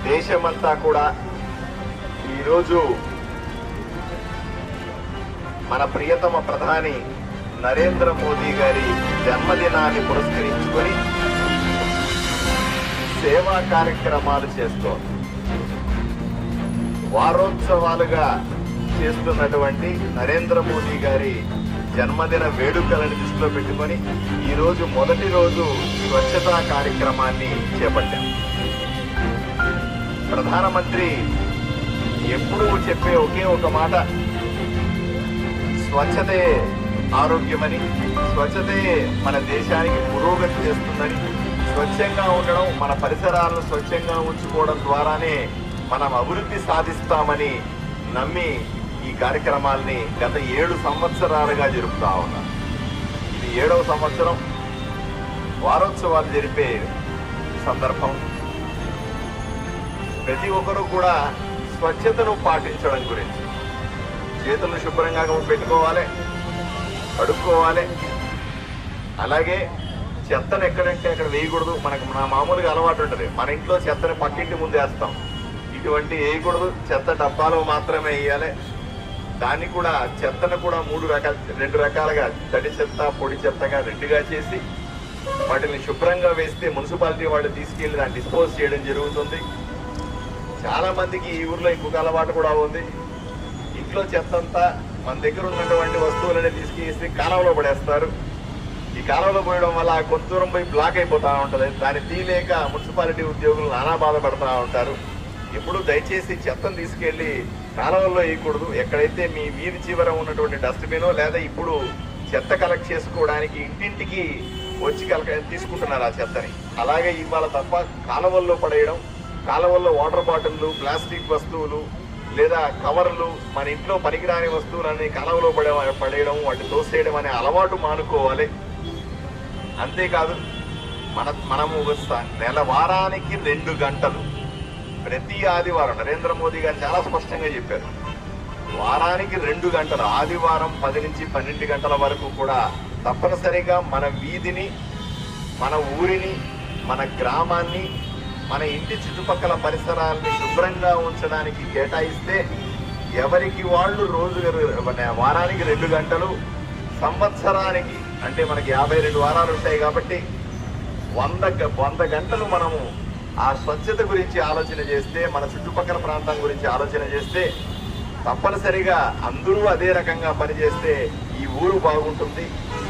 దేశమంతా కూడా ఈరోజు మన ప్రియతమ ప్రధాని నరేంద్ర మోదీ గారి జన్మదినాన్ని పురస్కరించుకొని సేవా కార్యక్రమాలు చేస్తోంది. వారోత్సవాలుగా చేస్తున్నటువంటి నరేంద్ర మోదీ గారి జన్మదిన వేడుకలను దృష్టిలో పెట్టుకొని ఈరోజు మొదటి రోజు స్వచ్ఛతా కార్యక్రమాన్ని చేపట్టాం. ప్రధానమంత్రి ఎప్పుడూ చెప్పే ఒకే ఒక మాట, స్వచ్ఛతే ఆరోగ్యమని, స్వచ్ఛతే మన దేశానికి పురోగతి చేస్తుందని, స్వచ్ఛంగా ఉండడం, మన పరిసరాలను స్వచ్ఛంగా ఉంచుకోవడం ద్వారానే మనం అభివృద్ధి సాధిస్తామని నమ్మి ఈ కార్యక్రమాల్ని గత 7 సంవత్సరాలుగా జరుపుతా ఉన్నాం. ఇది 7వ సంవత్సరం వారోత్సవాలు జరిపే సందర్భం. ప్రతి ఒక్కరూ కూడా స్వచ్ఛతను పాటించడం గురించి, చేతులను శుభ్రంగా పెట్టుకోవాలి, కడుక్కోవాలి. అలాగే చెత్తను ఎక్కడంటే అక్కడ వేయకూడదు. మనకు మామూలుగా అలవాటు ఉంటుంది, మన ఇంట్లో చెత్తని పక్కింటి ముందు వేస్తాం. ఇటువంటి వేయకూడదు, చెత్త డబ్బాలో మాత్రమే వేయాలి. దాన్ని కూడా చెత్తను కూడా 2 రకాలుగా తడి చెత్త, పొడి చెత్తగా 2గా చేసి వాటిని శుభ్రంగా వేస్తే మున్సిపాలిటీ వాళ్ళు తీసుకెళ్లి దాన్ని డిస్పోజ్ చేయడం జరుగుతుంది. చాలా మందికి ఈ ఊర్లో ఇంకొక అలవాటు కూడా ఉంది. ఇంట్లో చెత్త అంతా మన దగ్గర ఉన్నటువంటి వస్తువులనే తీసుకేసి కాలువలో పడేస్తారు. ఈ కాలువలో పోయడం వల్ల కొంత దూరం పోయి బ్లాక్ అయిపోతూ ఉంటుంది. దాన్ని తీయలేక మున్సిపాలిటీ ఉద్యోగులు నానా బాధపడుతూ ఉంటారు. ఇప్పుడు దయచేసి చెత్తను తీసుకెళ్లి కాలువల్లో వేయకూడదు. ఎక్కడైతే మీ వీధి చివర ఉన్నటువంటి డస్ట్బిన్ లేదా ఇప్పుడు చెత్త కలెక్ట్ చేసుకోవడానికి ఇంటింటికి వచ్చి తీసుకుంటున్నారు ఆ చెత్తని. అలాగే ఇవాళ తప్ప కాలువల్లో పడేయడం, కాలువల్లో వాటర్ బాటిళ్లు, ప్లాస్టిక్ వస్తువులు లేదా కవర్లు, మన ఇంట్లో పనికిరాని వస్తువులన్నీ కాలువలో పడేయడం, వాటిని తోసేయడం అనే అలవాటు మానుకోవాలి. అంతేకాదు మనము వారానికి 2 గంటలు ప్రతి ఆదివారం, నరేంద్ర మోదీ గారు చాలా స్పష్టంగా చెప్పారు, వారానికి 2 గంటలు, ఆదివారం 10 నుంచి 12 గంటల వరకు కూడా తప్పనిసరిగా మన వీధిని, మన ఊరిని, మన గ్రామాన్ని, మన ఇంటి చుట్టుపక్కల పరిసరాలని శుభ్రంగా ఉంచడానికి కేటాయిస్తే ఎవరికి వాళ్ళు వారానికి 2 గంటలు, సంవత్సరానికి అంటే మనకి 52 వారాలు ఉంటాయి కాబట్టి 100 గంటలు మనము ఆ స్వచ్ఛత గురించి ఆలోచన చేస్తే, మన చుట్టుపక్కల ప్రాంతం గురించి ఆలోచన చేస్తే, తప్పనిసరిగా అందరూ అదే రకంగా పనిచేస్తే ఈ ఊరు బాగుంటుంది,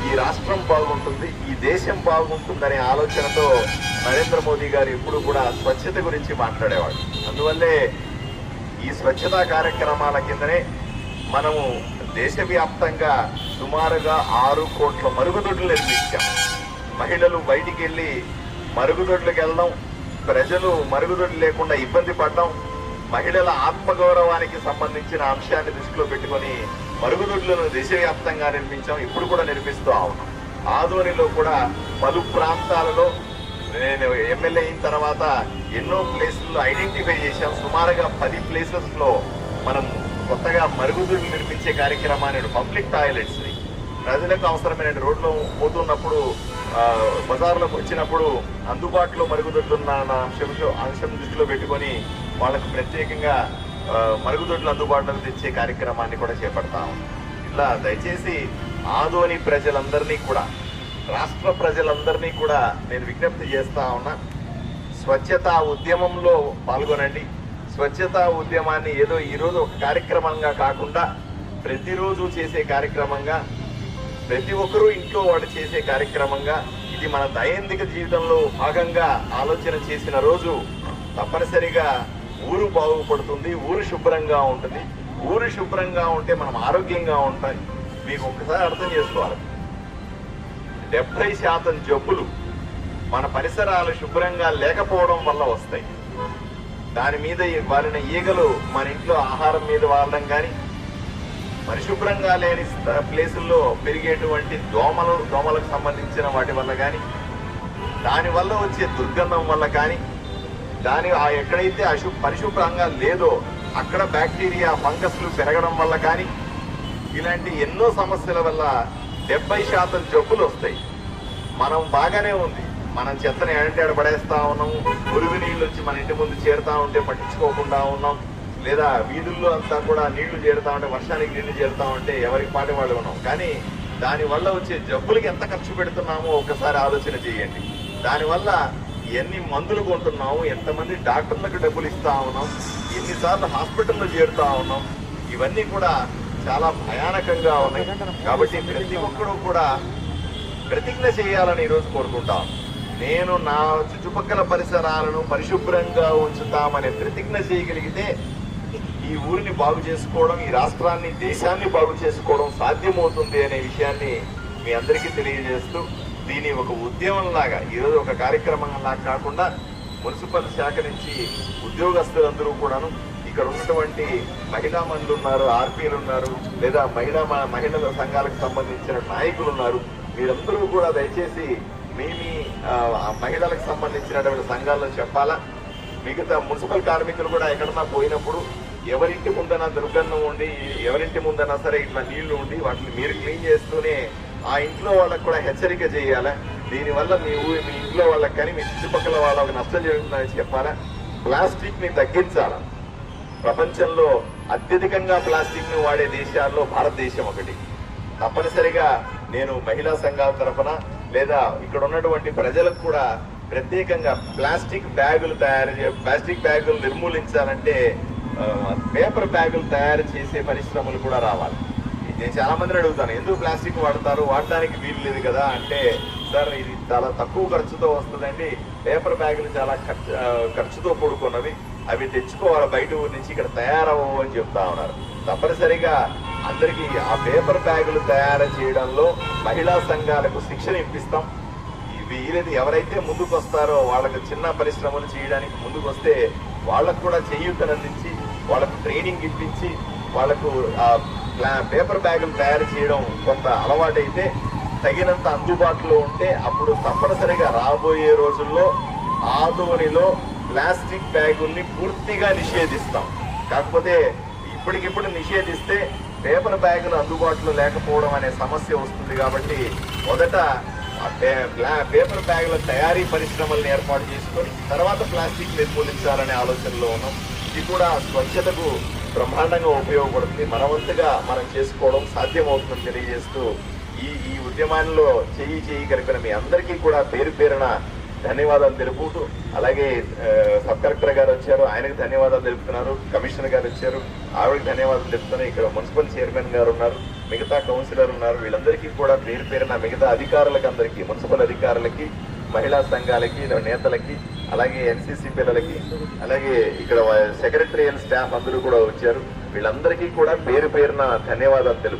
ఈ రాష్ట్రం బాగుంటుంది, ఈ దేశం బాగుంటుందనే ఆలోచనతో నరేంద్ర మోదీ గారు ఎప్పుడు కూడా స్వచ్ఛత గురించి మాట్లాడేవాడు. అందువల్లే ఈ స్వచ్ఛతా కార్యక్రమాల కిందనే మనము దేశవ్యాప్తంగా సుమారుగా 6 కోట్ల మరుగుదొడ్లు నిర్మించాం. మహిళలు బయటికి వెళ్ళి మరుగుదొడ్లకు వెళ్దాం, ప్రజలు మరుగుదొడ్లు లేకుండా ఇబ్బంది పడ్డాం. మహిళల ఆత్మగౌరవానికి సంబంధించిన అంశాన్ని దృష్టిలో పెట్టుకొని మరుగుదొడ్లను దేశవ్యాప్తంగా నిర్మించాం. ఇప్పుడు కూడా నిర్మిస్తూ ఉన్నాం. ఆదోనిలో కూడా పలు ప్రాంతాలలో నేను ఎమ్మెల్యే అయిన తర్వాత ఎన్నో ప్లేసుల్లో ఐడెంటిఫై చేశాం. సుమారుగా 10 ప్లేసెస్లో మనం కొత్తగా మరుగుదొడ్లు నిర్మించే కార్యక్రమాన్ని, పబ్లిక్ టాయిలెట్స్ ని ప్రజలకు అవసరమైన రోడ్లో పోతున్నప్పుడు, బజార్లోకి వచ్చినప్పుడు అందుబాటులో మరుగుదొడ్లున్న అంశం దృష్టిలో పెట్టుకొని వాళ్ళకు ప్రత్యేకంగా మరుగుదొడ్లు అందుబాటులోకి తెచ్చే కార్యక్రమాన్ని కూడా చేపడతాం. ఇలా దయచేసి ఆదోని ప్రజలందరినీ కూడా, రాష్ట్ర ప్రజలందరినీ కూడా నేను విజ్ఞప్తి చేస్తా ఉన్నా, స్వచ్ఛతా ఉద్యమంలో పాల్గొనండి. స్వచ్ఛతా ఉద్యమాన్ని ఏదో ఈరోజు ఒక కార్యక్రమంగా కాకుండా ప్రతిరోజు చేసే కార్యక్రమంగా, ప్రతి ఒక్కరూ ఇంట్లో వాళ్ళు చేసే కార్యక్రమంగా, ఇది మన దైనందిక జీవితంలో భాగంగా ఆలోచన చేసిన రోజు తప్పనిసరిగా ఊరు బాగుపడుతుంది, ఊరు శుభ్రంగా ఉంటుంది. ఊరు శుభ్రంగా ఉంటే మనం ఆరోగ్యంగా ఉంటాయి. మీకు ఒక్కసారి అర్థం చేసుకోవాలి, 70% జబ్బులు మన పరిసరాలు శుభ్రంగా లేకపోవడం వల్ల వస్తాయి. దాని మీద వాలిన ఈగలు మన ఇంట్లో ఆహారం మీద వాడడం కానీ, పరిశుభ్రంగా లేని ప్లేసుల్లో పెరిగేటువంటి దోమలకు సంబంధించిన వాటి వల్ల కానీ, దానివల్ల వచ్చే దుర్గంధం వల్ల కానీ, ఎక్కడైతే పరిశుభ్రంగా లేదో అక్కడ బ్యాక్టీరియా, ఫంగస్లు పెరగడం వల్ల కానీ, ఇలాంటి ఎన్నో సమస్యల వల్ల 70% జబ్బులు వస్తాయి. మనం బాగానే ఉంది, మనం చెత్తని ఏడంటే పడేస్తా ఉన్నాం, మురుగు నీళ్ళు వచ్చి మన ఇంటి ముందు చేరుతా ఉంటే పట్టించుకోకుండా ఉన్నాం, లేదా వీధుల్లో అంతా కూడా నీళ్లు చేరుతా ఉంటే వర్షానికి నీళ్లు చేరుతా ఉంటే ఎవరికి పాటి వాళ్ళు ఉన్నాం. కానీ దానివల్ల వచ్చే జబ్బులకి ఎంత ఖర్చు పెడుతున్నామో ఒకసారి ఆలోచన చేయండి. దానివల్ల ఎన్ని మందులు కొంటున్నాము, ఎంతమంది డాక్టర్లకు డబ్బులు ఇస్తా ఉన్నాం, ఎన్నిసార్లు హాస్పిటల్లో చేరుతా ఉన్నాం, ఇవన్నీ కూడా చాలా భయానకంగా ఉన్నాయి. కాబట్టి ప్రతి ఒక్కరూ కూడా ప్రతిజ్ఞ చేయాలని ఈరోజు కోరుకుంటాం. నేను నా చుట్టుపక్కల పరిసరాలను పరిశుభ్రంగా ఉంచుతామనే ప్రతిజ్ఞ చేయగలిగితే ఈ ఊరిని బాగు చేసుకోవడం, ఈ రాష్ట్రాన్ని, దేశాన్ని బాగు చేసుకోవడం సాధ్యమవుతుంది అనే విషయాన్ని మీ అందరికీ తెలియజేస్తూ, దీని ఒక ఉద్యమంలాగా ఈరోజు ఒక కార్యక్రమంలా కాకుండా మున్సిపల్ శాఖ నుంచి ఉద్యోగస్తులందరూ కూడాను, ఇక్కడ ఉన్నటువంటి మహిళా మండలి ఉన్నారు, ఆర్పీలు ఉన్నారు, లేదా మహిళల సంఘాలకు సంబంధించిన నాయకులు ఉన్నారు, మీరందరూ కూడా దయచేసి మీ మహిళలకు సంబంధించినటువంటి సంఘాల్లో చెప్పాలా. మిగతా మున్సిపల్ కార్మికులు కూడా ఎక్కడన్నా పోయినప్పుడు ఎవరింటి ముందన్నా దుర్గంధం ఉండి, ఎవరింటి ముందన్నా సరే ఇట్లా నీళ్లు ఉండి వాటిని మీరు క్లీన్ చేస్తూనే ఆ ఇంట్లో వాళ్ళకు కూడా హెచ్చరిక చేయాలా. దీనివల్ల మీ ఇంట్లో వాళ్ళకి కానీ మీ చుట్టుపక్కల వాళ్ళకి నష్టం జరుగుతుందని చెప్పాలా. ప్లాస్టిక్ ని తగ్గించాలా. ప్రపంచంలో అత్యధికంగా ప్లాస్టిక్ ను వాడే దేశాల్లో భారతదేశం ఒకటి. తప్పనిసరిగా నేను మహిళా సంఘాల తరఫున లేదా ఇక్కడ ఉన్నటువంటి ప్రజలకు కూడా ప్రత్యేకంగా ప్లాస్టిక్ బ్యాగులు నిర్మూలించాలంటే పేపర్ బ్యాగులు తయారు చేసే పరిశ్రమలు కూడా రావాలి. నేను చాలా మందిని అడుగుతాను, ఎందుకు ప్లాస్టిక్ వాడతారు, వాడడానికి వీలు లేదు కదా అంటే, సార్ ఇది చాలా తక్కువ ఖర్చుతో వస్తుందండి, పేపర్ బ్యాగులు చాలా ఖర్చుతో కూడుకున్నవి, అవి తెచ్చుకోవాలి బయట ఊరి నుంచి, ఇక్కడ తయారవ్వవు అని చెప్తా ఉన్నారు. తప్పనిసరిగా అందరికీ ఆ పేపర్ బ్యాగులు తయారు చేయడంలో మహిళా సంఘాలకు శిక్షణ ఇప్పిస్తాం. వీళ్ళది ఎవరైతే ముందుకు వస్తారో వాళ్ళకి చిన్న పరిశ్రమలు చేయడానికి ముందుకు వస్తే వాళ్ళకు కూడా చేయూతనందించి వాళ్ళకు ట్రైనింగ్ ఇప్పించి వాళ్ళకు పేపర్ బ్యాగులు తయారు చేయడం కొంత అలవాటైతే తగినంత అందుబాటులో ఉంటే అప్పుడు తప్పనిసరిగా రాబోయే రోజుల్లో ఆదోనిలో ప్లాస్టిక్ బ్యాగుల్ని పూర్తిగా నిషేధిస్తాం. కాకపోతే ఇప్పటికిప్పుడు నిషేధిస్తే పేపర్ బ్యాగులు అందుబాటులో లేకపోవడం అనే సమస్య వస్తుంది. కాబట్టి మొదట పేపర్ బ్యాగుల తయారీ పరిశ్రమలను ఏర్పాటు చేసుకొని తర్వాత ప్లాస్టిక్ నిర్మూలించాలనే ఆలోచనలో ఉన్నాం. ఇది కూడా స్వచ్ఛతకు బ్రహ్మాండంగా ఉపయోగపడుతుంది. మన వంతుగా మనం చేసుకోవడం సాధ్యమవుతుందని తెలియజేస్తూ ఈ ఉద్యమాల్లో చేయి కలిపిన మీ అందరికీ కూడా పేరు పేరున ధన్యవాదాలు తెలుపుతూ, అలాగే సబ్ కలెక్టర్ గారు వచ్చారు, ఆయనకు ధన్యవాదాలు తెలుపుతున్నారు, కమిషనర్ గారు వచ్చారు, ఆవిడకి ధన్యవాదాలు తెలుపుతున్నారు, ఇక్కడ మున్సిపల్ చైర్మన్ గారు ఉన్నారు, మిగతా కౌన్సిలర్ ఉన్నారు, వీళ్ళందరికీ కూడా పేరు పేరున మిగతా అధికారులకు అందరికీ, మున్సిపల్ అధికారులకి, మహిళా సంఘాలకి, నేతలకి, అలాగే ఎన్సీసీ పిల్లలకి, అలాగే ఇక్కడ సెక్రటరియల్ స్టాఫ్ అందరూ కూడా వచ్చారు, వీళ్ళందరికీ కూడా పేరు పేరున ధన్యవాదాలు తెలుపు.